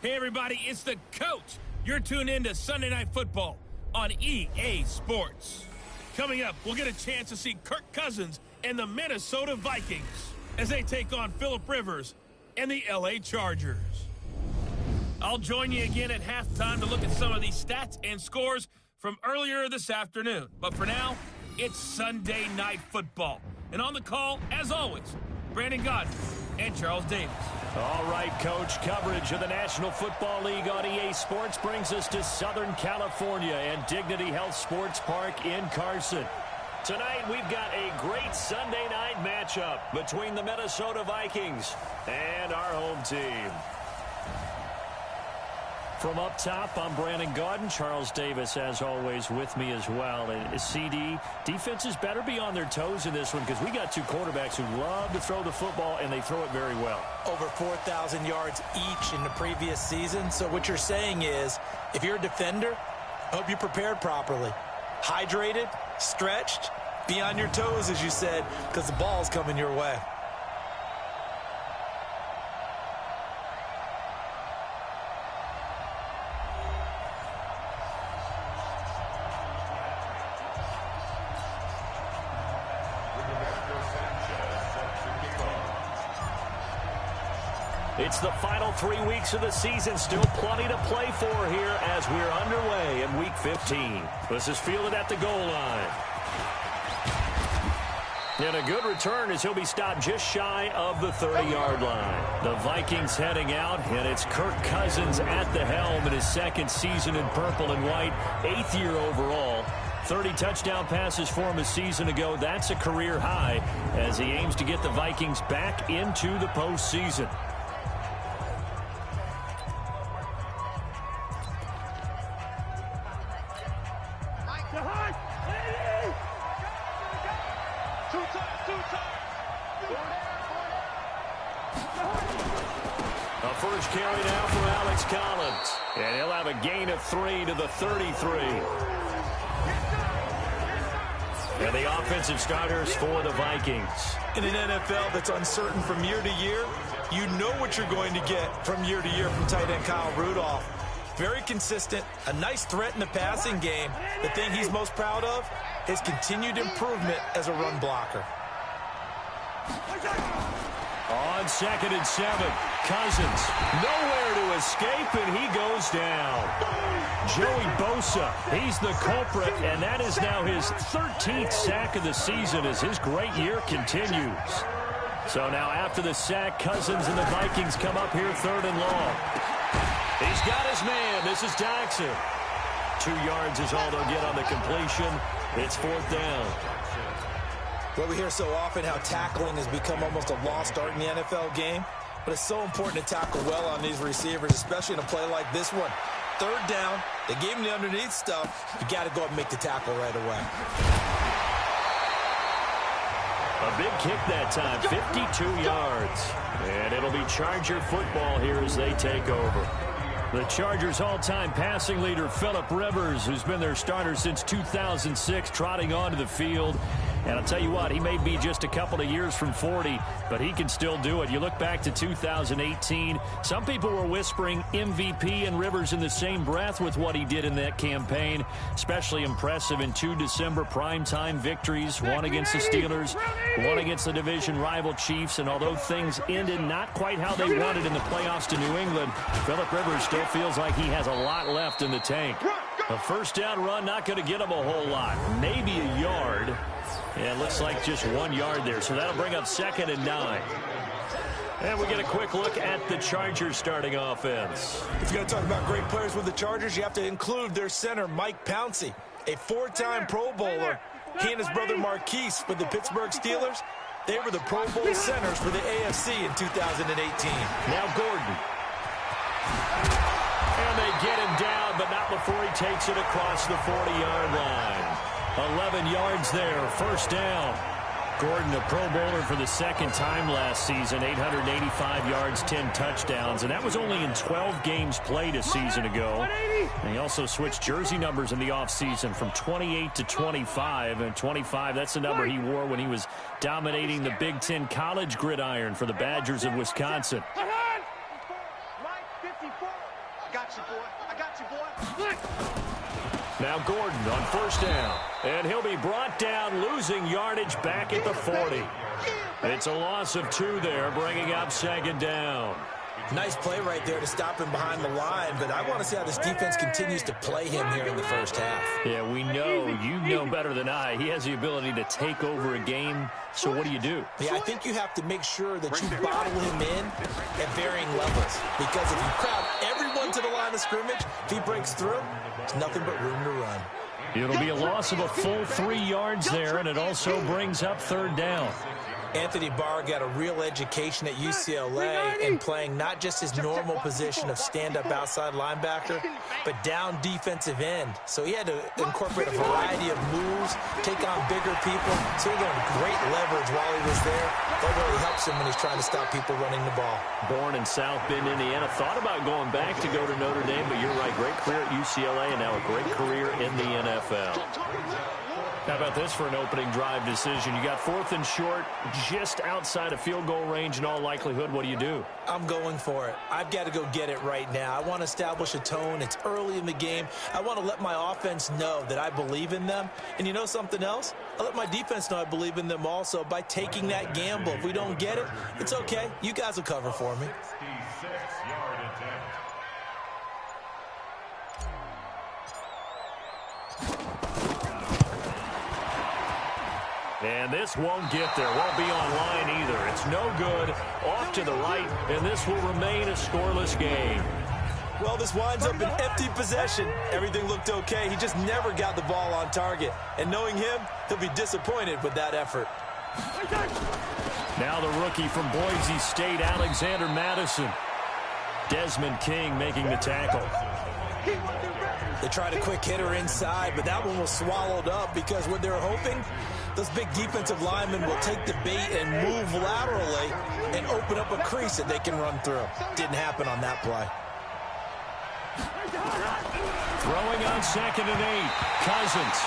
Hey, everybody, it's the coach. You're tuned in to Sunday Night Football on EA Sports. Coming up, we'll get a chance to see Kirk Cousins and the Minnesota Vikings as they take on Phillip Rivers and the LA Chargers. I'll join you again at halftime to look at some of these stats and scores from earlier this afternoon. But for now, it's Sunday Night Football. And on the call, as always, Brandon Gaudin and Charles Davis. All right, Coach. Coverage of the National Football League on EA Sports brings us to Southern California and Dignity Health Sports Park in Carson. Tonight, we've got a great Sunday night matchup between the Minnesota Vikings and our home team. From up top, I'm Brandon Gaudin. Charles Davis, as always, with me as well. And CD, defenses better be on their toes in this one because we got two quarterbacks who love to throw the football, and they throw it very well. Over 4,000 yards each in the previous season. So what you're saying is, if you're a defender, I hope you prepared properly. Hydrated, stretched, be on your toes, as you said, because the ball's coming your way. It's the final 3 weeks of the season. Still plenty to play for here as we're underway in Week 15. This is fielded at the goal line. And a good return as he'll be stopped just shy of the 30-yard line. The Vikings heading out, and it's Kirk Cousins at the helm in his second season in purple and white, 8th year overall. 30 touchdown passes for him a season ago. That's a career high as he aims to get the Vikings back into the postseason. A first carry now for Alex Collins. And he'll have a gain of 3 to the 33. And the offensive starters for the Vikings. In an NFL that's uncertain from year to year, you know what you're going to get from year to year from tight end Kyle Rudolph. Very consistent, a nice threat in the passing game. The thing he's most proud of, his continued improvement as a run blocker. On 2nd and 7, Cousins nowhere to escape, and he goes down. Joey Bosa, he's the culprit, and that is now his 13th sack of the season as his great year continues. So now after the sack, Cousins and the Vikings come up here 3rd and long. He's got his man. This is Jackson. 2 yards is all they'll get on the completion. It's 4th down. Well, we hear so often how tackling has become almost a lost art in the NFL game, but it's so important to tackle well on these receivers, especially in a play like this one. 3rd down, they gave him the underneath stuff. You got to go up and make the tackle right away. A big kick that time, 52 yards. And it'll be Charger football here as they take over. The Chargers' all-time passing leader, Phillip Rivers, who's been their starter since 2006, trotting onto the field. And I'll tell you what, he may be just a couple of years from 40, but he can still do it. You look back to 2018, some people were whispering MVP and Rivers in the same breath with what he did in that campaign. Especially impressive in 2 December primetime victories, one against the Steelers, one against the division rival Chiefs. And although things ended not quite how they wanted in the playoffs to New England, Phillip Rivers still feels like he has a lot left in the tank. A first down run, not going to get him a whole lot. Maybe a yard. Yeah, it looks like just 1 yard there, so that'll bring up 2nd and 9. And we get a quick look at the Chargers starting offense. If you're going to talk about great players with the Chargers, you have to include their center, Mike Pouncey, a 4-time Pro Bowler. He and his brother Marquise with the Pittsburgh Steelers, they were the Pro Bowl centers for the AFC in 2018. Now Gordon. And they get him down, but not before he takes it across the 40-yard line. 11 yards there, first down. Gordon, a Pro Bowler for the 2nd time last season, 885 yards, 10 touchdowns, and that was only in 12 games played a season ago. And he also switched jersey numbers in the offseason from 28 to 25, and 25, that's the number he wore when he was dominating the Big Ten college gridiron for the Badgers of Wisconsin. got you, boy. I got you, boy. Now Gordon on first down. And he'll be brought down, losing yardage back at the 40. It's a loss of 2 there, bringing up second down. Nice play right there to stop him behind the line, but I want to see how this defense continues to play him here in the first half. Yeah, we know, you know better than I, he has the ability to take over a game, so what do? Yeah, I think you have to make sure that you bottle him in at varying levels, because if you crowd everyone to the line of scrimmage, if he breaks through, there's nothing but room to run. It'll be a loss of a full 3 yards there, and it also brings up third down. Anthony Barr got a real education at UCLA in playing not just his normal position of stand-up outside linebacker, but down defensive end. So he had to incorporate a variety of moves, take on bigger people. So he learned great leverage while he was there. That really helps him when he's trying to stop people running the ball. Born in South Bend, Indiana. Thought about going back to go to Notre Dame, but you're right. Great career at UCLA and now a great career in the NFL. How about this for an opening drive decision? You got 4th and short, just outside of field goal range in all likelihood. What do? I'm going for it. I've got to go get it right now. I want to establish a tone. It's early in the game. I want to let my offense know that I believe in them. And you know something else? I let my defense know I believe in them also by taking that gamble. If we don't get it, it's okay. You guys will cover for me. And this won't get there. Won't be online either. It's no good. Off to the right, and this will remain a scoreless game. Well, this winds up an empty possession. Everything looked okay. He just never got the ball on target. And knowing him, he'll be disappointed with that effort. Now the rookie from Boise State, Alexander Madison. Desmond King making the tackle. They tried a quick hitter inside, but that one was swallowed up because what they're hoping, those big defensive linemen will take the bait and move laterally and open up a crease that they can run through. Didn't happen on that play. Throwing on 2nd and 8, Cousins.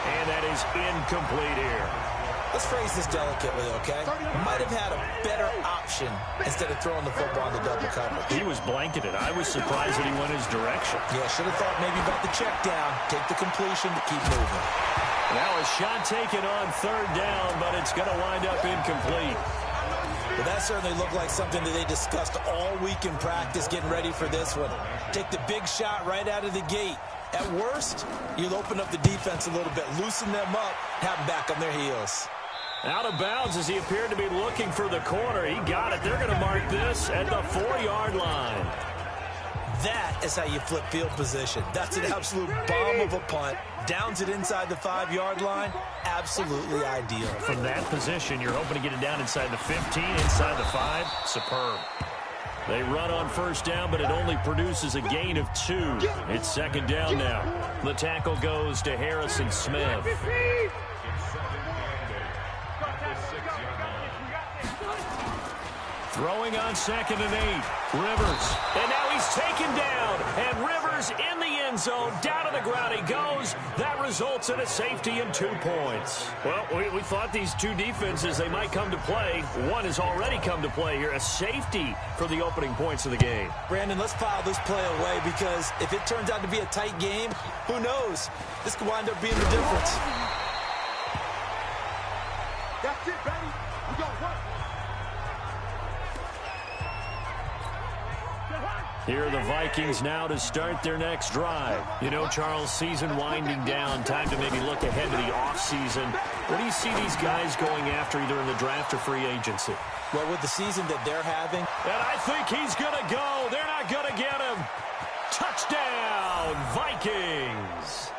And that is incomplete here. Let's phrase this delicately, okay? Might have had a better option instead of throwing the football in the double coverage. He was blanketed. I was surprised that he went his direction. Yeah, should have thought maybe about the check down, take the completion to keep moving. Now a shot taken on 3rd down, but it's going to wind up incomplete. But that certainly looked like something that they discussed all week in practice getting ready for this one. Take the big shot right out of the gate. At worst, you'll open up the defense a little bit, loosen them up, have them back on their heels. Out of bounds as he appeared to be looking for the corner. He got it. They're going to mark this at the 4-yard line. That is how you flip field position. That's an absolute bomb of a punt. Downs it inside the 5-yard line. Absolutely ideal. From that position, you're hoping to get it down inside the 15, inside the 5. Superb. They run on 1st down, but it only produces a gain of 2. It's 2nd down now. The tackle goes to Harrison Smith. Throwing on 2nd and 8. Rivers. And now he's taken down. And Rivers in the end zone. Down to the ground he goes. That results in a safety and 2 points. Well, we thought these two defenses, they might come to play. One has already come to play here. A safety for the opening points of the game. Brandon, let's file this play away because if it turns out to be a tight game, who knows? This could wind up being the difference. That's it, baby. We got work. Here are the Vikings now to start their next drive. You know, Charles, season winding down, time to maybe look ahead to the offseason. What do you see these guys going after either in the draft or free agency? Well, with the season that they're having. And I think he's going to go. They're not going to get him. Touchdown, Vikings.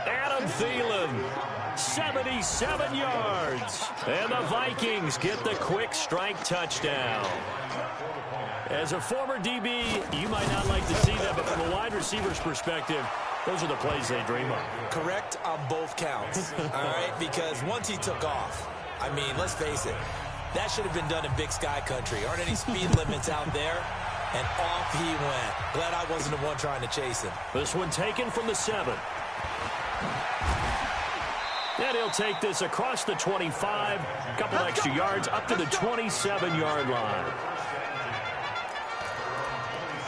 Adam Thielen, 77 yards. And the Vikings get the quick strike touchdown. As a former DB, you might not like to see that, but from a wide receiver's perspective, those are the plays they dream of. Correct on both counts, all right? Because once he took off, I mean, let's face it, that should have been done in Big Sky Country. Aren't any speed limits out there? And off he went. Glad I wasn't the one trying to chase him. This one taken from the 7. And he'll take this across the 25, a couple extra yards up to the 27-yard line.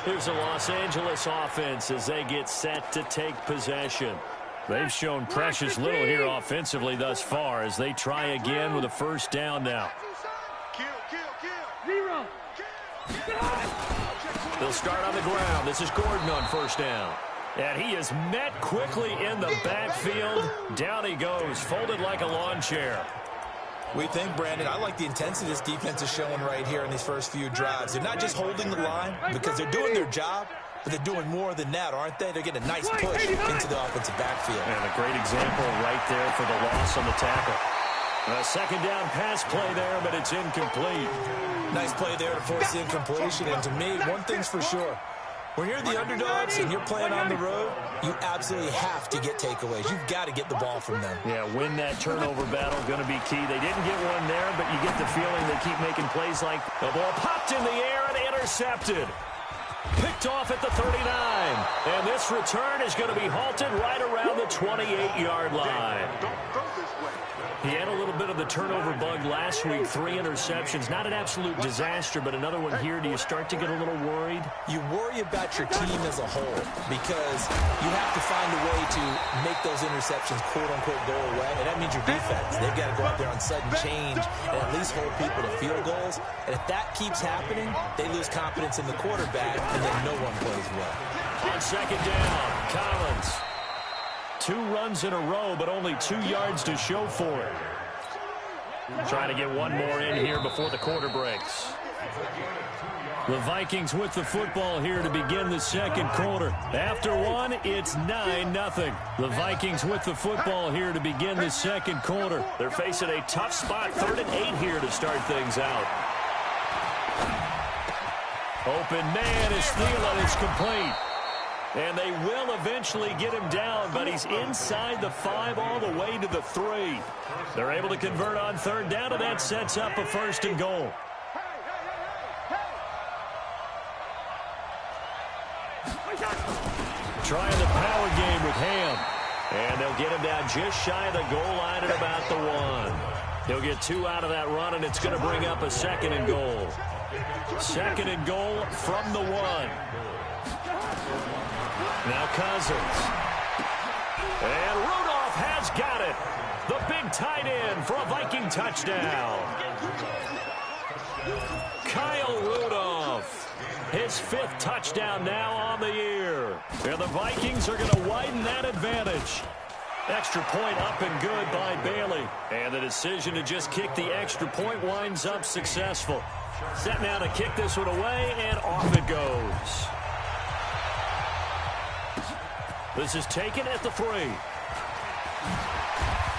Here's the Los Angeles offense as they get set to take possession. They've shown precious little here offensively thus far as they try again with a first down now. They'll start on the ground. This is Gordon on first down. And he is met quickly in the backfield. Down he goes, folded like a lawn chair. We think, Brandon, I like the intensity this defense is showing right here in these first few drives. They're not just holding the line because they're doing their job, but they're doing more than that, aren't they? They're getting a nice push into the offensive backfield. And a great example right there for the loss on the tackle. A second down pass play there, but it's incomplete. Nice play there to force the incompletion. And to me, one thing's for sure. When you're the underdogs and you're playing on the road, you absolutely have to get takeaways. You've got to get the ball from them. Yeah, win that turnover battle, going to be key. They didn't get one there, but you get the feeling they keep making plays like the ball popped in the air and intercepted. Picked off at the 39. And this return is going to be halted right around the 28-yard line. He had a little bit of the turnover bug last week, 3 interceptions. Not an absolute disaster, but another one here. Do you start to get a little worried? You worry about your team as a whole because you have to find a way to make those interceptions, quote-unquote, go away. And that means your defense. They've got to go out there on sudden change and at least hold people to field goals. And if that keeps happening, they lose confidence in the quarterback, and then no one plays well. On second down, Collins. 2 runs in a row, but only 2 yards to show for it. Trying to get one more in here before the quarter breaks. The Vikings with the football here to begin the second quarter. After one, it's 9-0. The Vikings with the football here to begin the second quarter. They're facing a tough spot, 3rd and 8 here to start things out. Open man is Thielen. It's complete. And they will eventually get him down, but he's inside the 5 all the way to the 3. They're able to convert on 3rd down, and that sets up a 1st and goal. Trying the power game with Ham. And they'll get him down just shy of the goal line at about the 1. He'll get 2 out of that run, and it's going to bring up a 2nd and goal. 2nd and goal from the 1. Now Cousins. And Rudolph has got it. The big tight end for a Viking touchdown. Kyle Rudolph. His 5th touchdown now on the year. And the Vikings are going to widen that advantage. Extra point up and good by Bailey. And the decision to just kick the extra point winds up successful. Set now to kick this one away, and off it goes. This is taken at the 3.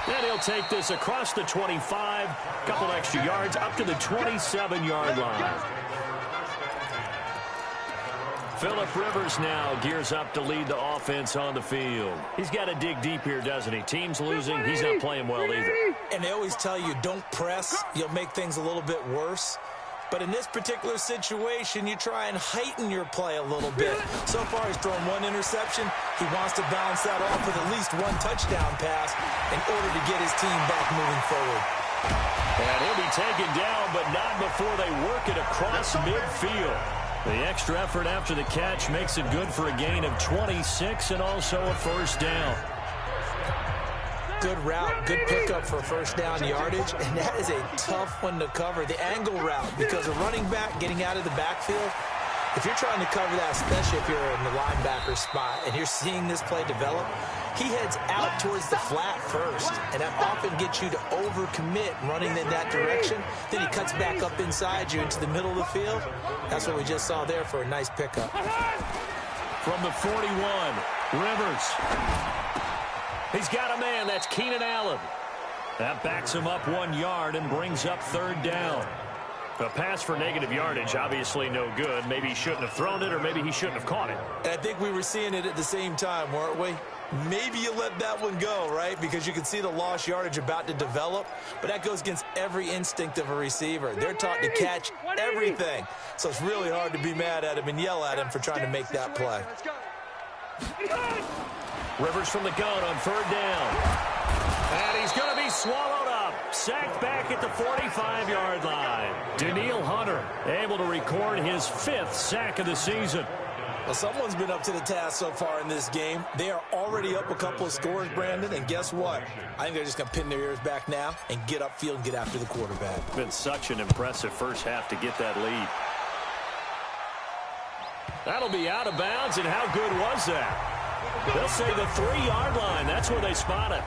And he'll take this across the 25. Couple extra yards up to the 27-yard line. Phillip Rivers now gears up to lead the offense on the field. He's got to dig deep here, doesn't he? Team's losing. He's not playing well either. And they always tell you, don't press. You'll make things a little bit worse. But in this particular situation, you try and heighten your play a little bit. So far, he's thrown 1 interception. He wants to bounce that off with at least 1 touchdown pass in order to get his team back moving forward. And he'll be taken down, but not before they work it across midfield. The extra effort after the catch makes it good for a gain of 26 and also a 1st down. Good route, good pickup for 1st down yardage, and that is a tough one to cover. The angle route, because a running back getting out of the backfield, if you're trying to cover that, especially if you're in the linebacker spot and you're seeing this play develop, he heads out towards the flat first, and that often gets you to overcommit running in that direction. Then he cuts back up inside you into the middle of the field. That's what we just saw there for a nice pickup. From the 41, Rivers. He's got a man. That's Keenan Allen. That backs him up 1 yard and brings up 3rd down. A pass for negative yardage, obviously no good. Maybe he shouldn't have thrown it, or maybe he shouldn't have caught it. And I think we were seeing it at the same time, weren't we? Maybe you let that one go, right? Because you can see the lost yardage about to develop. But that goes against every instinct of a receiver. They're taught to catch everything. So it's really hard to be mad at him and yell at him for trying to make that play. Rivers from the gun on 3rd down. And he's going to be swallowed up. Sacked back at the 45-yard line. Daniil Hunter able to record his 5th sack of the season. Well, someone's been up to the task so far in this game. They are already up a couple of scores, Brandon, and guess what? I think they're just going to pin their ears back now and get upfield and get after the quarterback. It's been such an impressive first half to get that lead. That'll be out of bounds, and how good was that? They'll say the 3-yard line. That's where they spot it.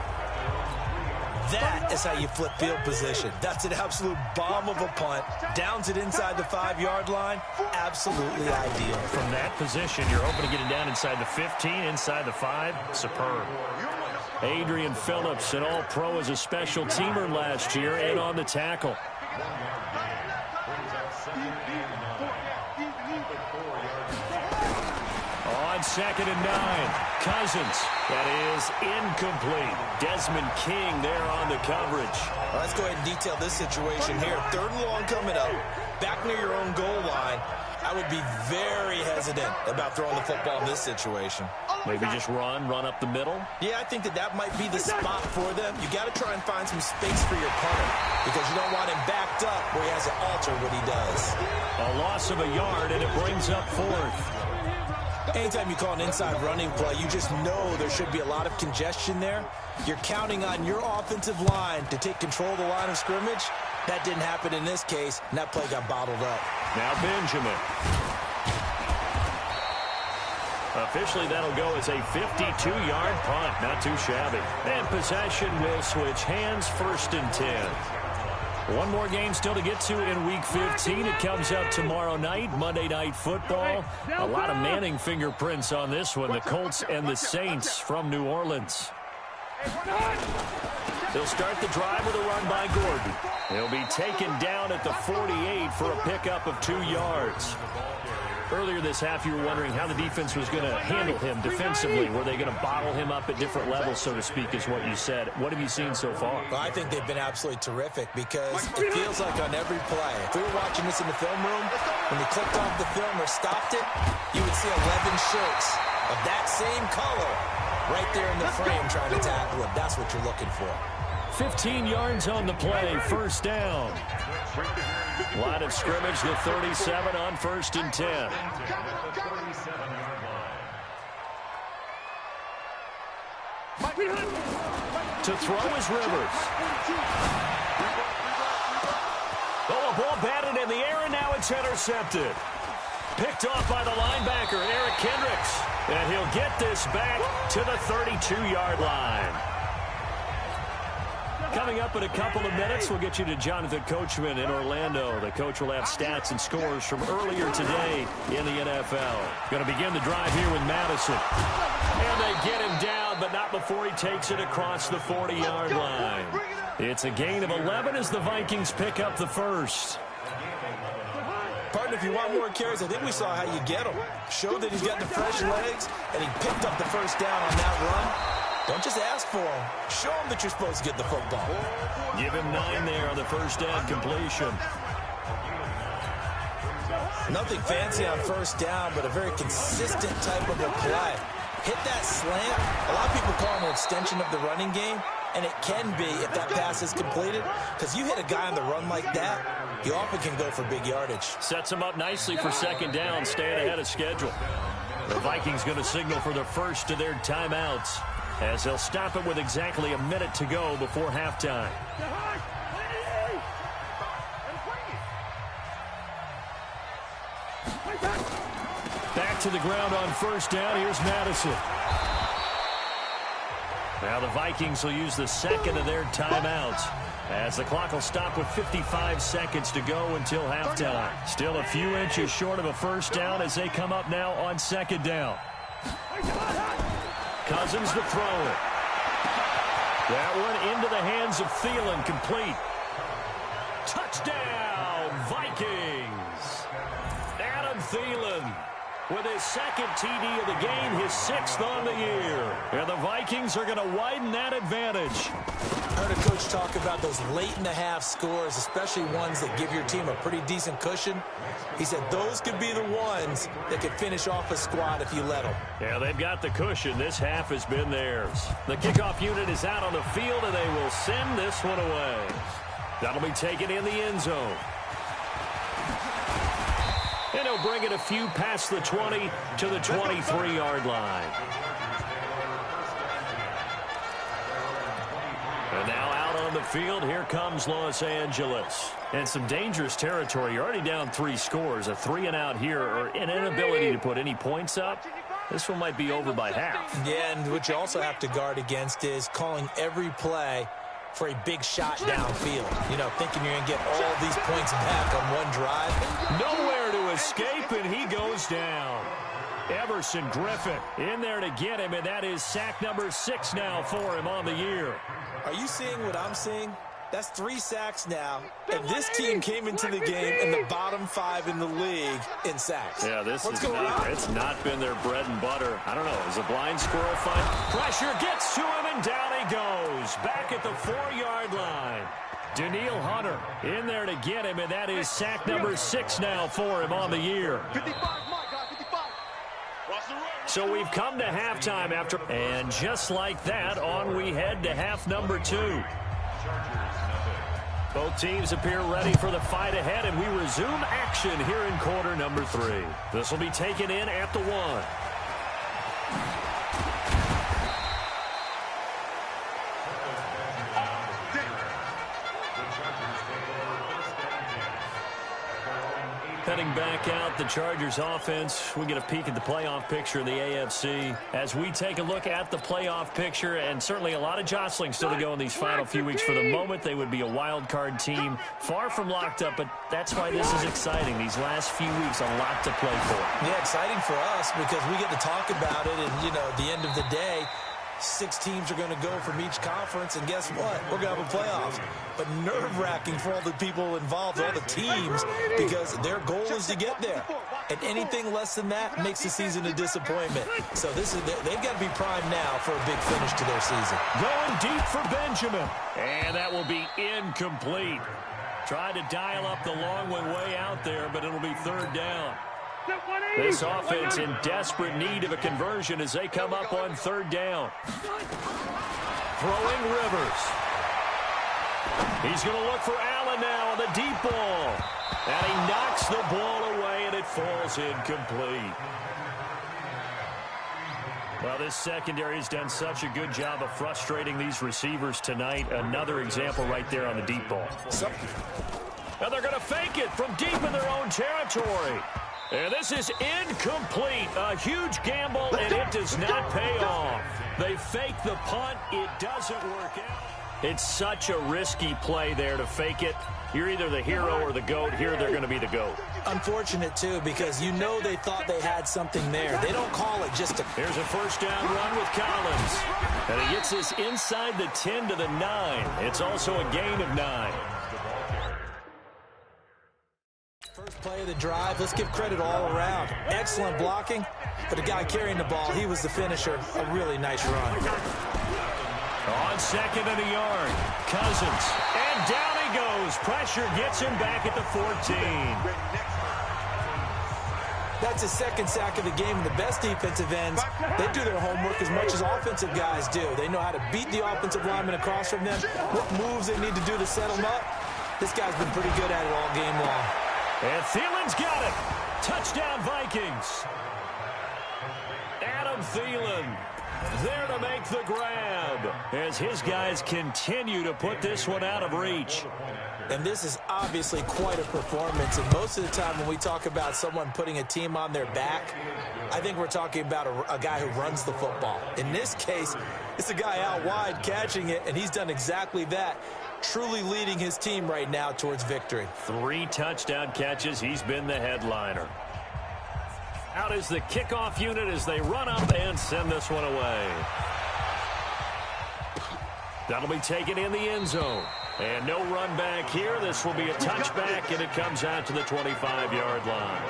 That is how you flip field position. That's an absolute bomb of a punt. Downs it inside the 5-yard line. Absolutely ideal. From that position, you're hoping to get it down inside the 15, inside the 5. Superb. Adrian Phillips, an all-pro as a special teamer last year, and on the tackle. On 2nd and 9, Cousins. That is incomplete. Desmond King there on the coverage. Well, let's go ahead and detail this situation here. 3rd and long coming up, back near your own goal line. I would be very hesitant about throwing the football in this situation. Maybe just run up the middle? Yeah, I think that might be the spot for them. You got to try and find some space for your punter because you don't want him backed up where he has to alter what he does. A loss of a yard, and it brings up 4th. Anytime you call an inside running play, you just know there should be a lot of congestion there. You're counting on your offensive line to take control of the line of scrimmage. That didn't happen in this case, and that play got bottled up. Now Benjamin. Officially, that'll go as a 52-yard punt. Not too shabby. And possession will switch hands, 1st and 10. One more game still to get to in Week 15. It comes up tomorrow night, Monday Night Football. A lot of Manning fingerprints on this one, the Colts and the Saints from New Orleans. They'll start the drive with a run by Gordon. He'll be taken down at the 48 for a pickup of 2 yards. Earlier this half, you were wondering how the defense was going to handle him defensively. Were they going to bottle him up at different levels, so to speak, is what you said. What have you seen so far? Well, I think they've been absolutely terrific because it feels like on every play, if we were watching this in the film room, when they clicked off the film or stopped it, you would see 11 shirts of that same color right there in the frame trying to tackle him. That's what you're looking for. 15 yards on the play, 1st down. Line of scrimmage, the 37 on 1st and 10. To throw is Rivers. Oh, a ball batted in the air, and now it's intercepted. Picked off by the linebacker, Eric Kendricks. And he'll get this back to the 32-yard line. Coming up in a couple of minutes, we'll get you to Jonathan Coachman in Orlando. The coach will have stats and scores from earlier today in the NFL. Going to begin the drive here with Madison. And they get him down, but not before he takes it across the 40-yard line. It's a gain of 11 as the Vikings pick up the 1st. Partner, if you want more carries, I think we saw how you get him. Showed that he's got the fresh legs, and he picked up the 1st down on that run. Don't just ask for him. Show him that you're supposed to get the football. Give him 9 there on the 1st down completion. Nothing fancy on 1st down, but a very consistent type of a play. Hit that slant. A lot of people call it an extension of the running game, and it can be if that pass is completed, because you hit a guy on the run like that, you often can go for big yardage. Sets him up nicely for 2nd down, staying ahead of schedule. The Vikings going to signal for the first of their timeouts, as they'll stop it with exactly a minute to go before halftime. Back to the ground on 1st down. Here's Madison. Now the Vikings will use the 2nd of their timeouts, as the clock will stop with 55 seconds to go until halftime. Still a few inches short of a 1st down as they come up now on 2nd down. Cousins to throw it. That one into the hands of Thielen, complete. Touchdown, Vikings. Adam Thielen with his 2nd TD of the game, his 6th on the year. And the Vikings are going to widen that advantage. I heard a coach talk about those late-in-the-half scores, especially ones that give your team a pretty decent cushion. He said those could be the ones that could finish off a squad if you let them. Yeah, they've got the cushion. This half has been theirs. The kickoff unit is out on the field, and they will send this one away. That'll be taken in the end zone. And he'll bring it a few past the 20 to the 23-yard line. And now out on the field, here comes Los Angeles. And some dangerous territory. You're already down 3 scores. A 3-and-out here, or an inability to put any points up. This one might be over by half. Yeah, and what you also have to guard against is calling every play for a big shot downfield. You know, thinking you're going to get all these points back on one drive. Nowhere to escape, and he goes down. Everson Griffin in there to get him, and that is sack number 6 now for him on the year. Are you seeing what I'm seeing? That's 3 sacks now, and this team came into the game in the bottom 5 in the league in sacks. Yeah, it's not been their bread and butter. I don't know, is a blind squirrel fight? Pressure gets to him, and down he goes. Back at the 4-yard line. Daniil Hunter in there to get him, and that is sack number 6 now for him on the year. 55, my guy, 55. So we've come to halftime after, and just like that, on we head to half number 2. Both teams appear ready for the fight ahead, and we resume action here in quarter number 3. This will be taken in at the 1. Heading back out, the Chargers offense. We get a peek at the playoff picture in the AFC as we take a look at the playoff picture, and certainly a lot of jostling still to go in these final few weeks. For the moment, they would be a wild card team, far from locked up, but that's why this is exciting. These last few weeks, a lot to play for. Yeah, exciting for us because we get to talk about it, and, you know, at the end of the day, 6 teams are going to go from each conference, and guess what? We're going to have a playoffs. But nerve-wracking for all the people involved, all the teams, because their goal is to get there. And anything less than that makes the season a disappointment. So they've got to be primed now for a big finish to their season. Going deep for Benjamin. And that will be incomplete. Tried to dial up the long one way out there, but it'll be 3rd down. This offense in desperate need of a conversion as they come up on 3rd down. Throwing Rivers. He's going to look for Allen now on the deep ball. And he knocks the ball away, and it falls incomplete. Well, this secondary has done such a good job of frustrating these receivers tonight. Another example right there on the deep ball. Now they're going to fake it from deep in their own territory. And this is incomplete. A huge gamble, and it does not pay off. They fake the punt. It doesn't work out. It's such a risky play there to fake it. You're either the hero or the GOAT. Here they're going to be the GOAT. Unfortunate, too, because you know they thought they had something there. They don't call it just a... Here's a 1st down run with Collins. And he gets this inside the 10 to the 9. It's also a gain of 9. First play of the drive, let's give credit all around. Excellent blocking, but the guy carrying the ball, he was the finisher. A really nice run. On 2nd and a yard, Cousins. And down he goes. Pressure gets him back at the 14. That's his 2nd sack of the game, and the best defensive ends, they do their homework as much as offensive guys do. They know how to beat the offensive lineman across from them, what moves they need to do to set them up. This guy's been pretty good at it all game long. And Thielen's got it. Touchdown, Vikings. Adam Thielen there to make the grab as his guys continue to put this one out of reach. And this is obviously quite a performance. And most of the time when we talk about someone putting a team on their back, I think we're talking about a guy who runs the football. In this case, it's a guy out wide catching it, and he's done exactly that. Truly leading his team right now towards victory. 3 touchdown catches. He's been the headliner. Out is the kickoff unit as they run up and send this one away. That'll be taken in the end zone. And no run back here. This will be a touchback, and it comes out to the 25-yard line.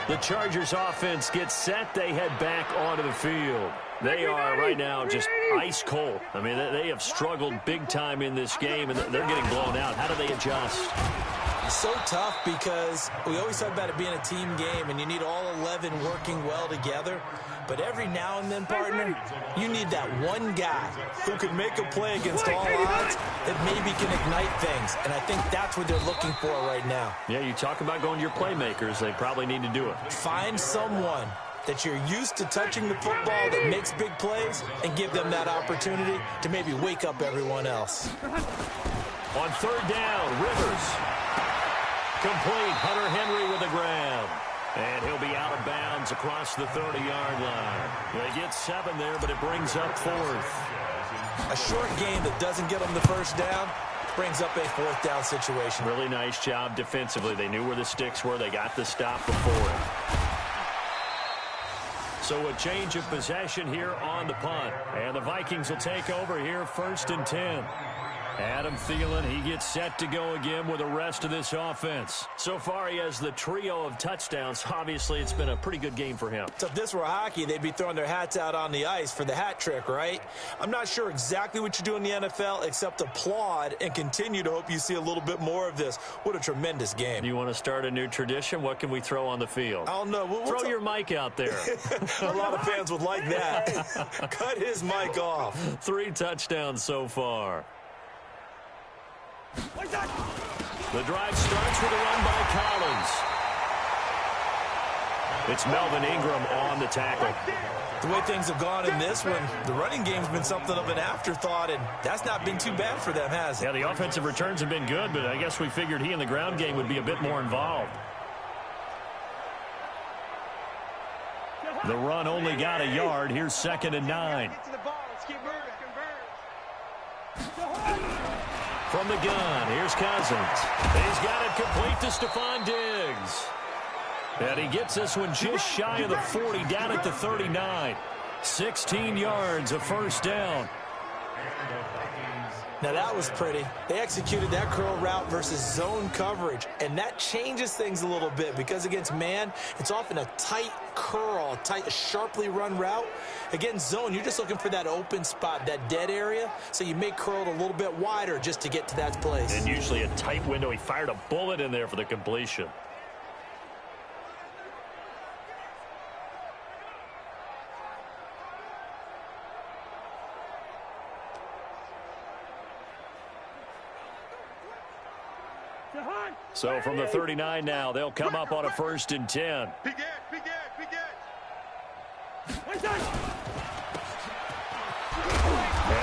The Chargers offense gets set. They head back onto the field. They are right now just ice cold. I mean, they have struggled big time in this game, and they're getting blown out. How do they adjust? So tough because we always talk about it being a team game and you need all 11 working well together. But every now and then, partner, you need that one guy who can make a play against all odds that maybe can ignite things. And I think that's what they're looking for right now. Yeah, you talk about going to your playmakers. They probably need to do it. Find someone that you're used to touching the football that makes big plays and give them that opportunity to maybe wake up everyone else. On third down, Rivers. Complete. Hunter Henry with the grab. And he'll be out of bounds across the 30-yard line. They get 7 there, but it brings up 4th. A short game that doesn't get them the first down brings up a 4th down situation. Really nice job defensively. They knew where the sticks were. They got the stop before it. So a change of possession here on the punt. And the Vikings will take over here 1st and 10. Adam Thielen, he gets set to go again with the rest of this offense. So far, he has the trio of touchdowns. Obviously, it's been a pretty good game for him. So if this were hockey, they'd be throwing their hats out on the ice for the hat trick, right? I'm not sure exactly what you do in the NFL except applaud and continue to hope you see a little bit more of this. What a tremendous game. You want to start a new tradition? What can we throw on the field? I don't know. Throw your mic out there. A lot of fans would like that. Cut his mic off. 3 touchdowns so far. The drive starts with a run by Collins. It's Melvin Ingram on the tackle. The way things have gone in this one, the running game's been something of an afterthought, and that's not been too bad for them, has it? Yeah, the offensive returns have been good, but I guess we figured he in the ground game would be a bit more involved. The run only got a yard. Here's 2nd and 9. From the gun, here's Cousins. He's got it complete to Stephon Diggs. And he gets this one just shy of the 40, down at the 39. 16 yards, a 1st down. Now that was pretty. They executed that curl route versus zone coverage, and that changes things a little bit because against man, it's often a tight curl, a sharply run route. Against zone, you're just looking for that open spot, that dead area, so you make curl a little bit wider just to get to that place. And usually a tight window. He fired a bullet in there for the completion. So from the 39 now, they'll come up on a 1st and 10. And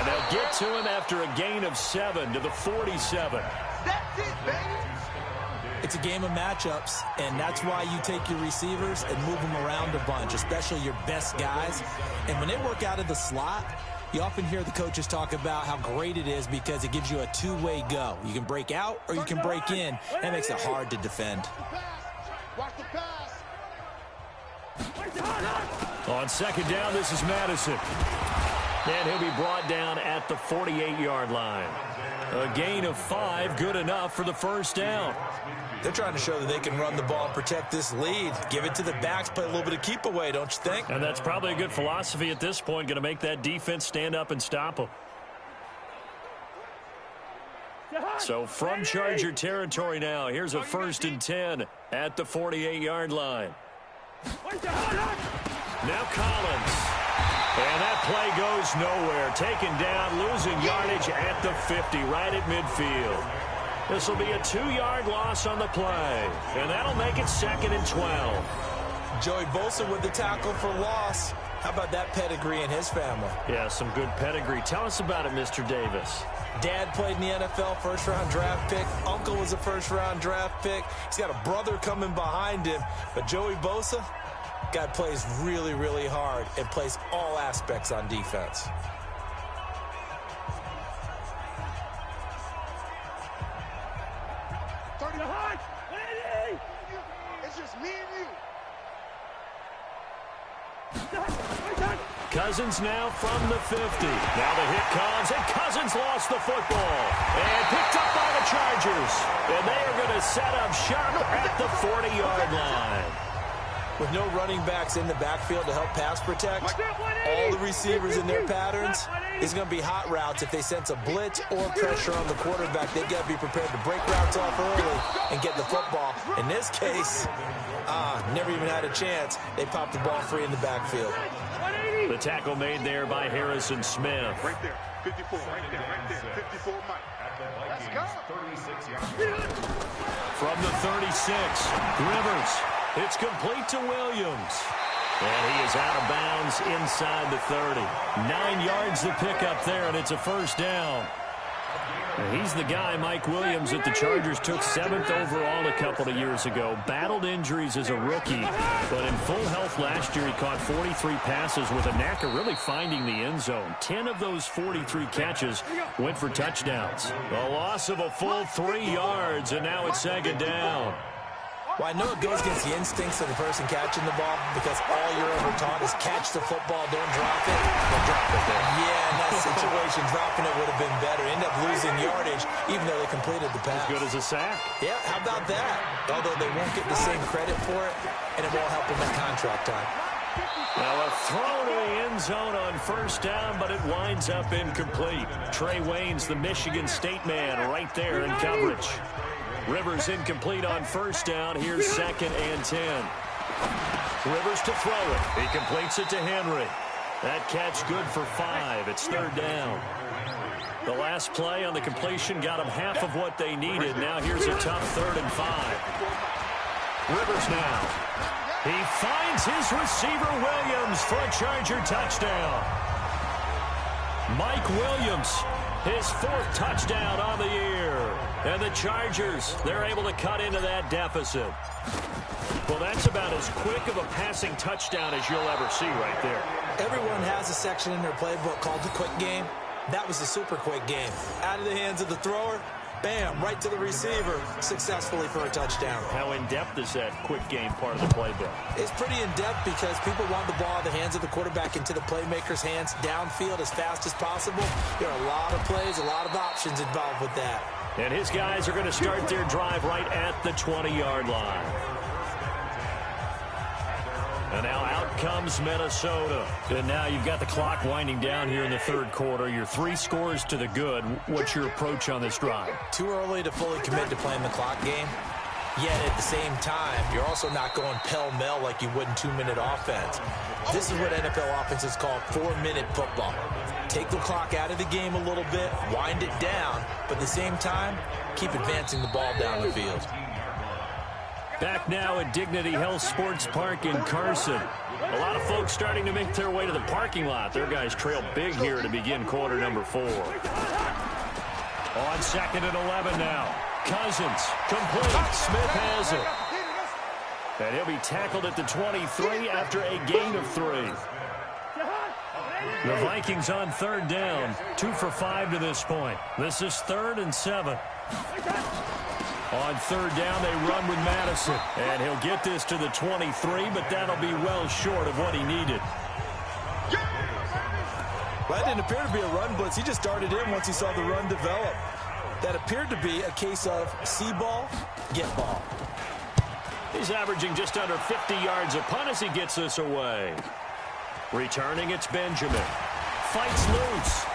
they'll get to him after a gain of 7 to the 47. That's it, baby. It's a game of matchups, and that's why you take your receivers and move them around a bunch, especially your best guys. And when they work out of the slot, you often hear the coaches talk about how great it is because it gives you a two-way go. You can break out or you can break in. That makes it hard to defend. Watch the pass. On 2nd down, this is Madison. And he'll be brought down at the 48-yard line. A gain of 5, good enough for the 1st down. They're trying to show that they can run the ball and protect this lead. Give it to the backs, play a little bit of keep away, don't you think? And that's probably a good philosophy at this point, going to make that defense stand up and stop them. So from Charger territory now, here's a 1st and 10 at the 48-yard line. Now Collins. And that play goes nowhere. Taken down, losing yardage at the 50, right at midfield. This will be a 2-yard loss on the play. And that'll make it 2nd and 12. Joey Bosa with the tackle for loss. How about that pedigree in his family? Yeah, some good pedigree. Tell us about it, Mr. Davis. Dad played in the NFL, first-round draft pick. Uncle was a first-round draft pick. He's got a brother coming behind him. But Joey Bosa, guy plays really, really hard and plays all aspects on defense. It's just me and you. Cousins now from the 50. Now the hit comes, and Cousins lost the football. And picked up by the Chargers. And they are going to set up shop at the 40-yard line. With no running backs in the backfield to help pass protect, all the receivers in their patterns, it's going to be hot routes. If they sense a blitz or pressure on the quarterback, they've got to be prepared to break routes off early and get the football. In this case, never even had a chance. They popped the ball free in the backfield. The tackle made there by Harrison Smith. Right there. 54, right there, right there. 54, Mike. Let's go. 36 yards. From the 36, Rivers. It's complete to Williams. And he is out of bounds inside the 30. 9 yards to pick up there, and it's a first down. And he's the guy, Mike Williams, that the Chargers took 7th overall a couple of years ago. Battled injuries as a rookie, but in full health last year, he caught 43 passes with a knack of really finding the end zone. 10 of those 43 catches went for touchdowns. A loss of a full 3 yards, and now it's second down. Well, I know it goes against the instincts of the person catching the ball because all you're ever taught is catch the football, don't drop it. Don't drop it there. Yeah, in that situation, dropping it would have been better. End up losing yardage, even though they completed the pass. As good as a sack. Yeah, how about that? Although they won't get the same credit for it, and it won't help them at contract time. Now a throw to the end zone on first down, but it winds up incomplete. Trey Waynes, the Michigan State man, right there in coverage. Rivers incomplete on first down. Here's 2nd and 10. Rivers to throw it. He completes it to Henry. That catch good for 5. It's 3rd down. The last play on the completion got them half of what they needed. Now here's a tough 3rd and 5. Rivers now. He finds his receiver Williams for a Charger touchdown. Mike Williams, his 4th touchdown on the year. And the Chargers, they're able to cut into that deficit. Well, that's about as quick of a passing touchdown as you'll ever see right there. Everyone has a section in their playbook called the quick game. That was the super quick game. Out of the hands of the thrower, bam, right to the receiver, successfully for a touchdown. How in-depth is that quick game part of the playbook? It's pretty in-depth because people want the ball in the hands of the quarterback into the playmaker's hands downfield as fast as possible. There are a lot of plays, a lot of options involved with that. And his guys are going to start their drive right at the 20-yard line. And now out comes Minnesota. And now you've got the clock winding down here in the 3rd quarter. You're 3 scores to the good. What's your approach on this drive? Too early to fully commit to playing the clock game. Yet at the same time, you're also not going pell-mell like you would in 2-minute offense. This is what NFL offenses call 4-minute football. Take the clock out of the game a little bit, wind it down, but at the same time, keep advancing the ball down the field. Back now at Dignity Health Sports Park in Carson. A lot of folks starting to make their way to the parking lot. Their guys trail big here to begin quarter number 4. On 2nd and 11 now. Cousins, complete. Smith has it. And he'll be tackled at the 23 after a gain of 3. The Vikings on 3rd down. 2 for 5 to this point. This is 3rd and 7. On 3rd down, they run with Madison. And he'll get this to the 23, but that'll be well short of what he needed. Well, that didn't appear to be a run blitz. He just darted in once he saw the run develop. That appeared to be a case of see ball, get ball. He's averaging just under 50 yards a punt as he gets this away. Returning, it's Benjamin. Fights loose.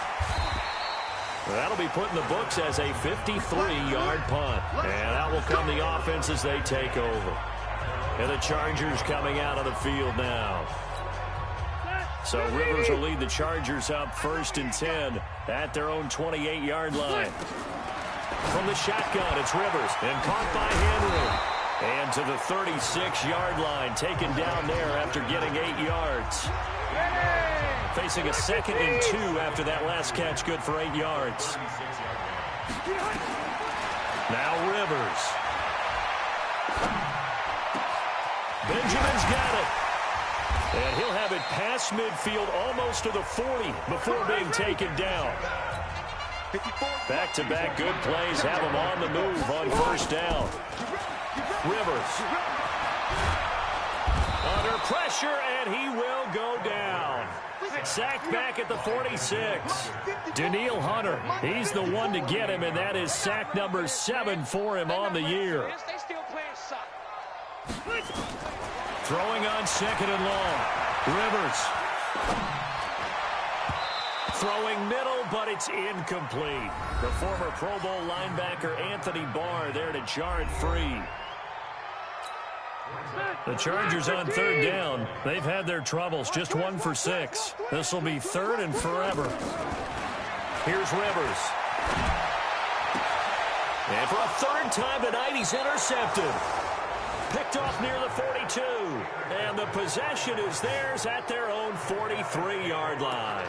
That'll be put in the books as a 53-yard punt. And out will come the offense as they take over. And the Chargers coming out of the field now. So Rivers will lead the Chargers up 1st and 10 at their own 28-yard line. From the shotgun, it's Rivers. And caught by Henry. And to the 36-yard line, taken down there after getting 8 yards. Facing a 2nd and 2 after that last catch, good for 8 yards. Now Rivers. Benjamin's got it. And he'll have it past midfield almost to the 40 before being taken down. Back-to-back good plays have him on the move on 1st down. Rivers. Under pressure, and he will go down. Sacked back at the 46. Danielle Hunter, he's the one to get him, and that is sack number 7 for him on the year. Throwing on 2nd and long. Rivers. Throwing middle, but it's incomplete. The former Pro Bowl linebacker Anthony Barr there to jar it free. The Chargers on 3rd down. They've had their troubles, just 1 for 6. This will be 3rd and forever. Here's Rivers. And for a 3rd time tonight, he's intercepted. Picked off near the 42. And the possession is theirs at their own 43-yard line.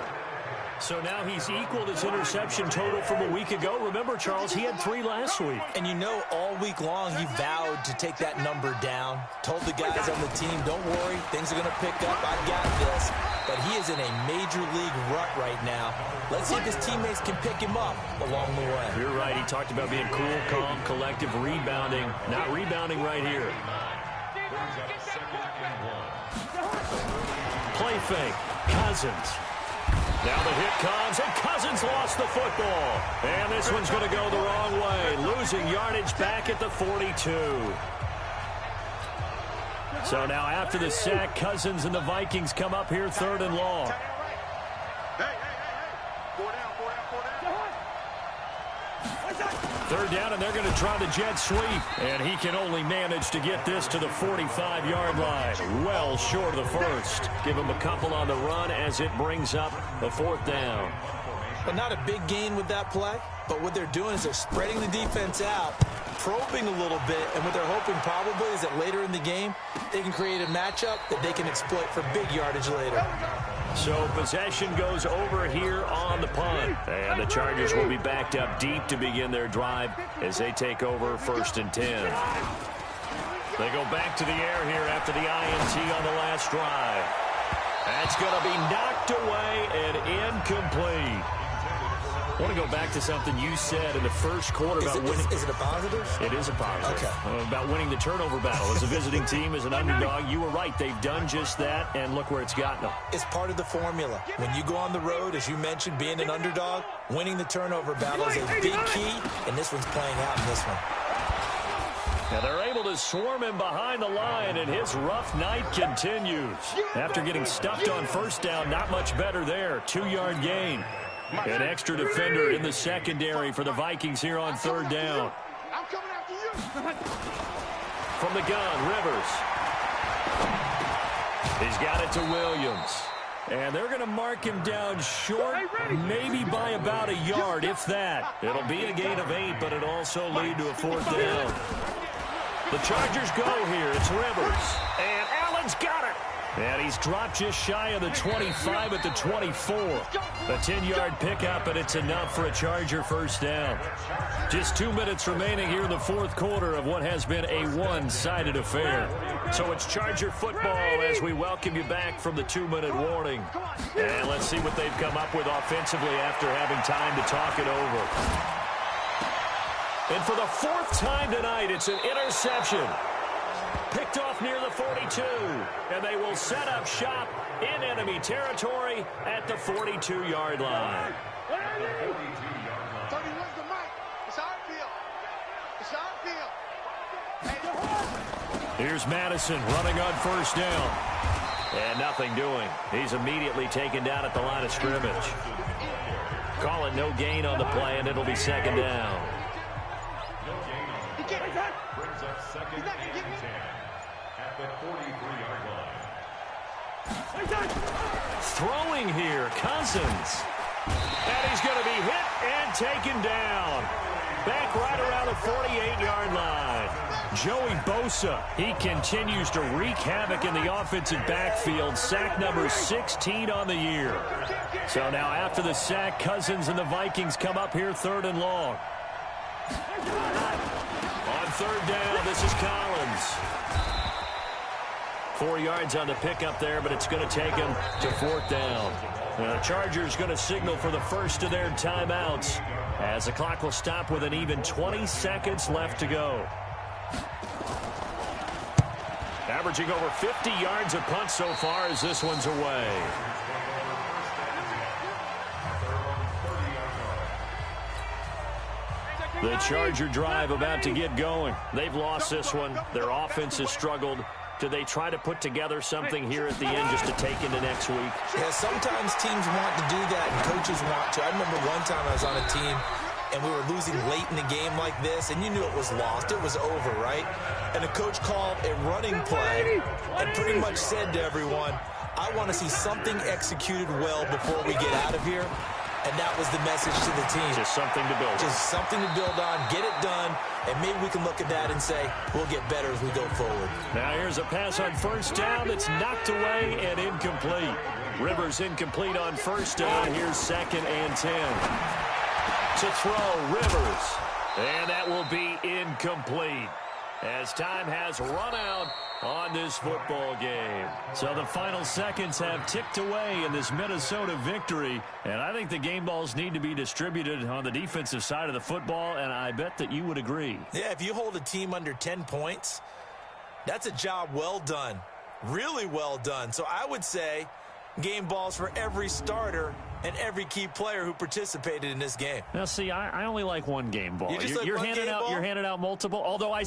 So now he's equaled his interception total from a week ago. Remember, Charles, he had 3 last week. And you know, all week long, he vowed to take that number down. Told the guys on the team, don't worry, things are going to pick up. I got this. But he is in a major league rut right now. Let's see if his teammates can pick him up along the way. You're right. He talked about being cool, calm, collective, rebounding. Not rebounding right here. Play fake. Cousins. Now the hit comes, and Cousins lost the football. And this one's going to go the wrong way, losing yardage back at the 42. So now after the sack, Cousins and the Vikings come up here 3rd and long. Hey. 4 down. 3rd down, and they're going to try the jet sweep. And he can only manage to get this to the 45-yard line. Well short of the first. Give him a couple on the run as it brings up the 4th down. But not a big gain with that play. But what they're doing is they're spreading the defense out, probing a little bit, and what they're hoping probably is that later in the game, they can create a matchup that they can exploit for big yardage later. So possession goes over here on the punt. And the Chargers will be backed up deep to begin their drive as they take over 1st and 10. They go back to the air here after the INT on the last drive. That's going to be knocked away and incomplete. I want to go back to something you said in the first quarter about winning. Is it a positive? It is a positive. Okay. About winning the turnover battle. As a visiting team, as an underdog, you were right. They've done just that, and look where it's gotten them. It's part of the formula. When you go on the road, as you mentioned, being an underdog, winning the turnover battle is a big key, and this one's playing out in this one. Now they're able to swarm him behind the line, and his rough night continues. After getting stuffed on 1st down, not much better there. 2-yard gain. An extra defender in the secondary for the Vikings here on 3rd down. I'm coming after you. From the gun, Rivers. He's got it to Williams. And they're going to mark him down short, maybe by about a yard, if that. It'll be a gain of 8, but it'll also lead to a 4th down. The Chargers go here. It's Rivers. And Allen's got it. And he's dropped just shy of the 25 at the 24. A 10-yard pickup, and it's enough for a Charger 1st down. Just 2 minutes remaining here in the 4th quarter of what has been a one-sided affair. So it's Charger football as we welcome you back from the 2-minute warning. And let's see what they've come up with offensively after having time to talk it over. And for the 4th time tonight, it's an interception. Picked off near the 42, and they will set up shop in enemy territory at the 42-yard line. 31's the mic. It's our field. It's our field. Here's Madison running on 1st down. And nothing doing. He's immediately taken down at the line of scrimmage. Call it no gain on the play, and it'll be 2nd down. Brings up 2nd and 10 at the 43-yard line. Throwing here, Cousins. And he's going to be hit and taken down. Back right around the 48-yard line. Joey Bosa, he continues to wreak havoc in the offensive backfield. Sack number 16 on the year. So now after the sack, Cousins and the Vikings come up here 3rd and long. On 3rd down, this is Collins. 4 yards on the pickup there, but it's going to take him to 4th down. Now, the Chargers going to signal for the first of their timeouts as the clock will stop with an even 20 seconds left to go. Averaging over 50 yards a punt so far as this one's away. The Charger drive about to get going. They've lost this one. Their offense has struggled. do they try to put together something here at the end just to take into next week? Yeah, sometimes teams want to do that and coaches want to. I remember one time I was on a team and we were losing late in the game like this, and you knew it was lost. It was over, right? And the coach called a running play and pretty much said to everyone, I want to see something executed well before we get out of here. And that was the message to the team. Just something to build on. Just something to build on, get it done, and maybe we can look at that and say, we'll get better as we go forward. Now here's a pass on first down that's knocked away and incomplete. Rivers incomplete on first down. Here's 2nd and 10. To throw, Rivers. And that will be incomplete as time has run out on this football game. So the final seconds have ticked away in this Minnesota victory, and I think the game balls need to be distributed on the defensive side of the football, and I bet that you would agree. Yeah, if you hold a team under 10 points, that's a job well done, really well done. So I would say game balls for every starter and every key player who participated in this game. Now, see, I only like one game ball. You're handing out multiple, although I